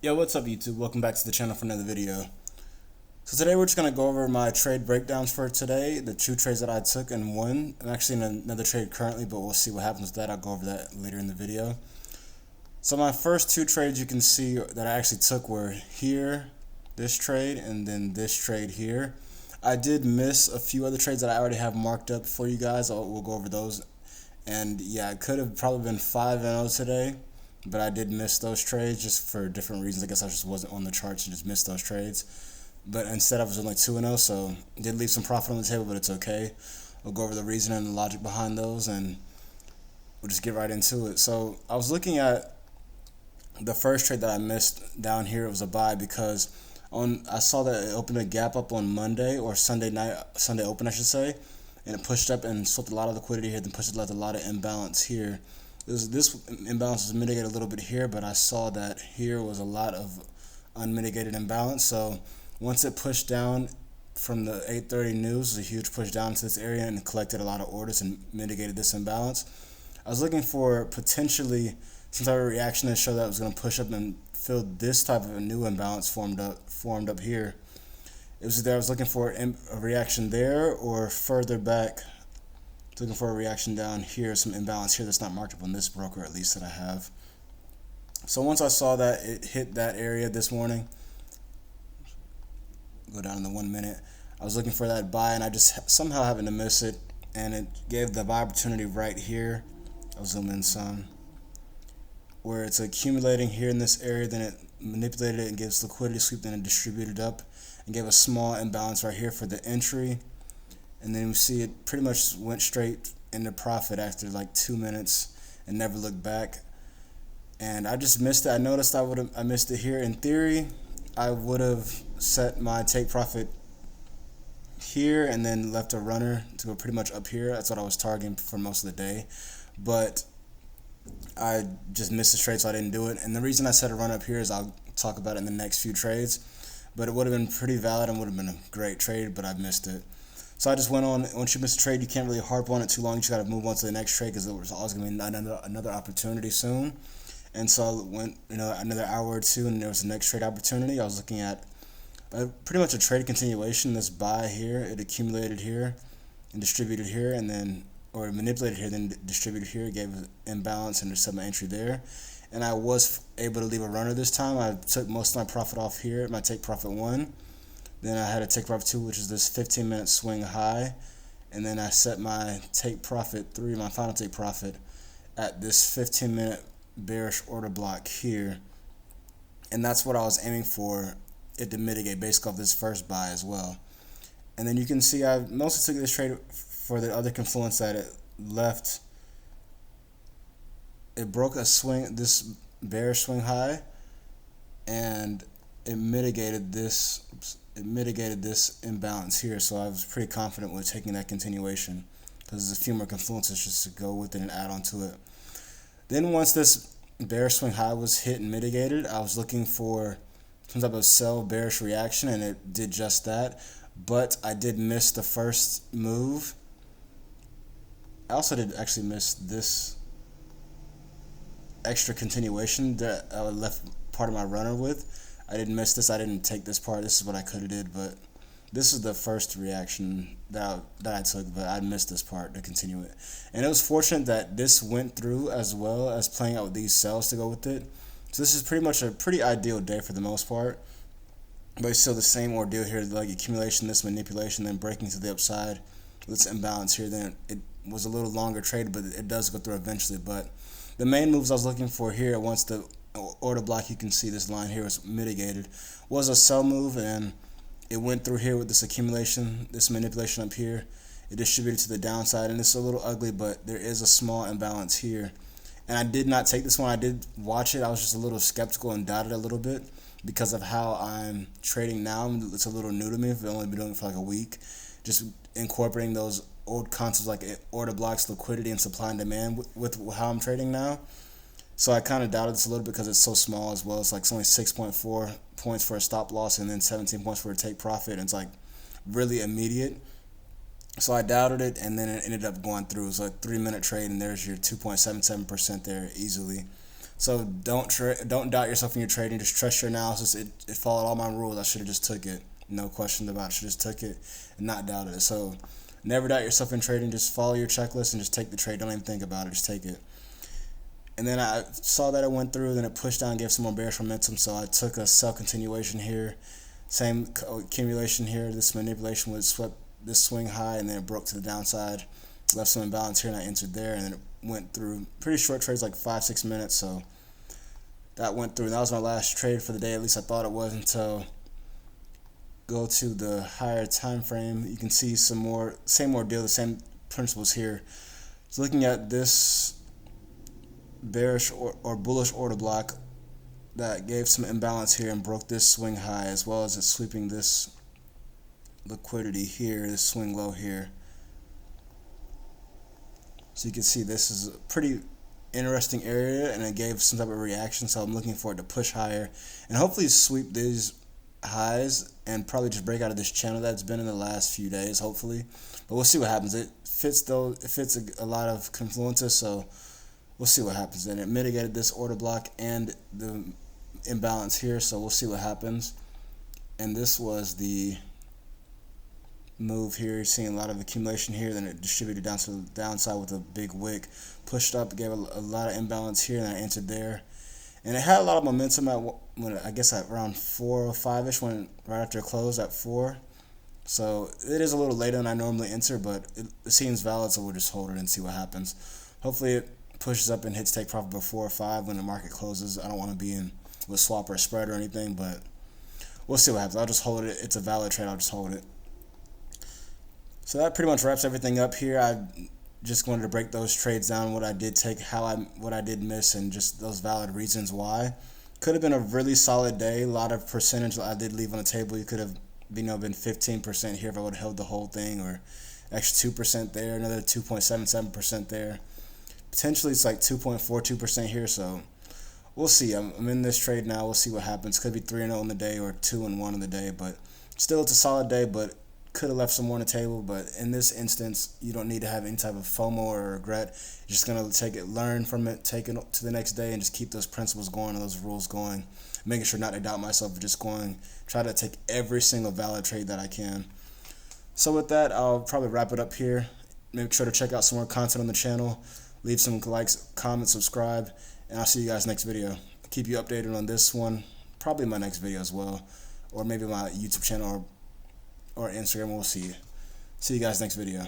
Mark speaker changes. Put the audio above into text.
Speaker 1: Yo, what's up YouTube? Welcome back to the channel for another video. So today we're just going to go over my trade breakdowns for today, the two trades that I took and won. I'm actually in another trade currently, but we'll see what happens with that. I'll go over that later in the video. So my first two trades you can see that I actually took were here, this trade, and then this trade here. I did miss a few other trades that I already have marked up for you guys. We'll go over those. And yeah, it could have probably been 5-0 today, but I did miss those trades just for different reasons. I guess I just wasn't on the charts and just missed those trades. But instead I was only 2-0, so did leave some profit on the table, but it's okay. We'll go over the reason and the logic behind those, and we'll just get right into it. So I was looking at the first trade that I missed down here. It was a buy because I saw that it opened a gap up on Monday or Sunday open I should say, and it pushed up and swept a lot of liquidity here, then pushed left a lot of imbalance here. This imbalance was mitigated a little bit here, but I saw that here was a lot of unmitigated imbalance. So once it pushed down from the 8:30 news, it was a huge push down to this area and collected a lot of orders and mitigated this imbalance. I was looking for potentially some type of reaction to show that it was going to push up and fill this type of a new imbalance formed up here. It was either I was looking for a reaction there or further back, looking for a reaction down here, some imbalance here that's not marked up on this broker at least that I have. So once I saw that it hit that area this morning, go down in the 1 minute, I was looking for that buy and I just somehow happened to miss it, and it gave the buy opportunity right here. I'll zoom in some, where it's accumulating here in this area, then it manipulated it and gives liquidity sweep, then it distributed up and gave a small imbalance right here for the entry, and then we see it pretty much went straight into profit after like 2 minutes and never looked back. And I just missed it. I noticed I missed it here. In theory, I would have set my take profit here and then left a runner to go pretty much up here. That's what I was targeting for most of the day, but I just missed the trade, so I didn't do it. And the reason I set a run up here is I'll talk about it in the next few trades, but it would have been pretty valid and would have been a great trade, but I missed it. So I just went on. Once you miss a trade, you can't really harp on it too long. You just got to move on to the next trade because there's always going to be another opportunity soon. And so it went, another hour or two, and there was the next trade opportunity. I was looking at pretty much a trade continuation. This buy here, it accumulated here and distributed here, and then or manipulated here, then distributed here, gave an imbalance, and just set my entry there. And I was able to leave a runner this time. I took most of my profit off here, my take profit 1. Then I had a take profit 2, which is this 15-minute swing high. And then I set my take profit 3, my final take profit, at this 15-minute bearish order block here. And that's what I was aiming for it to mitigate based off this first buy as well. And then you can see I mostly took this trade for the other confluence that it left. It broke a swing, this bearish swing high, and it mitigated this. It mitigated this imbalance here. So I was pretty confident with taking that continuation because there's a few more confluences just to go with it and add on to it. Then once this bearish swing high was hit and mitigated, I was looking for some type of sell bearish reaction, and it did just that. But I did miss the first move. I also did actually miss this extra continuation that I left part of my runner with. I didn't miss this. I didn't take this part. This is what I could have did, but this is the first reaction that I took, but I missed this part to continue it. And it was fortunate that this went through as well as playing out with these sells to go with it. So this is pretty much a pretty ideal day for the most part. But it's still the same ordeal here, like accumulation, this manipulation, then breaking to the upside. This imbalance here, then it was a little longer trade, but it does go through eventually. But the main moves I was looking for here, once the order block, you can see this line here was mitigated, was a sell move, and it went through here with this accumulation, this manipulation up here. It distributed to the downside, and it's a little ugly, but there is a small imbalance here. And I did not take this one. I did watch it. I was just a little skeptical and doubted a little bit because of how I'm trading now. It's a little new to me. I've only been doing it for like a week. Just incorporating those old concepts like order blocks, liquidity, and supply and demand with how I'm trading now. So I kind of doubted this a little because it's so small as well. It's like it's only 6.4 points for a stop loss and then 17 points for a take profit. And it's like really immediate. So I doubted it, and then it ended up going through. It was like a 3-minute trade, and there's your 2.77% there easily. So don't doubt yourself in your trading. Just trust your analysis. It followed all my rules. I should have just took it. No question about it. Should have just took it and not doubted it. So never doubt yourself in trading. Just follow your checklist and just take the trade. Don't even think about it. Just take it. And then I saw that it went through. Then it pushed down, gave some more bearish momentum. So I took a sell continuation here. Same accumulation here. This manipulation would swept this swing high, and then it broke to the downside. Left some imbalance here, and I entered there, and then it went through. Pretty short trades, like 5-6 minutes. So that went through. And that was my last trade for the day. At least I thought it was, until go to the higher time frame. You can see some more, same ordeal, the same principles here. So looking at this bearish or bullish order block that gave some imbalance here and broke this swing high, as well as it's sweeping this liquidity here, this swing low here. So you can see this is a pretty interesting area, and it gave some type of reaction. So I'm looking for it to push higher and hopefully sweep these highs and probably just break out of this channel that's been in the last few days, hopefully. But we'll see what happens. It fits though. It fits a lot of confluences, so we'll see what happens. And it mitigated this order block and the imbalance here, so we'll see what happens. And this was the move here. You're seeing a lot of accumulation here, then it distributed down to the downside with a big wick, pushed up, gave a lot of imbalance here, and I entered there. And it had a lot of momentum when I guess at around 4 or 5ish, when right after it closed at 4. So it is a little later than I normally enter, but it seems valid, so we'll just hold it and see what happens. Hopefully it pushes up and hits take profit before 4 or 5 when the market closes. I don't want to be in with swap or a spread or anything, but we'll see what happens. I'll just hold it. It's a valid trade. I'll just hold it. So that pretty much wraps everything up here. I just wanted to break those trades down, what I did take, what I did miss, and just those valid reasons why. Could have been a really solid day. A lot of percentage I did leave on the table. You could have been 15% here if I would have held the whole thing, or extra 2% there, another 2.77% there. Potentially it's like 2.42% here, so we'll see. I'm in this trade now. We'll see what happens. Could be 3-0 in the day or 2-1 in the day, but still it's a solid day, but could have left some more on the table. But in this instance, you don't need to have any type of FOMO or regret. You're just going to take it, learn from it, take it to the next day, and just keep those principles going and those rules going. Making sure not to doubt myself, but just try to take every single valid trade that I can. So with that, I'll probably wrap it up here. Make sure to check out some more content on the channel. Leave some likes, comments, subscribe, and I'll see you guys next video. Keep you updated on this one, probably my next video as well, or maybe my YouTube channel or Instagram. We'll see you. See you guys next video.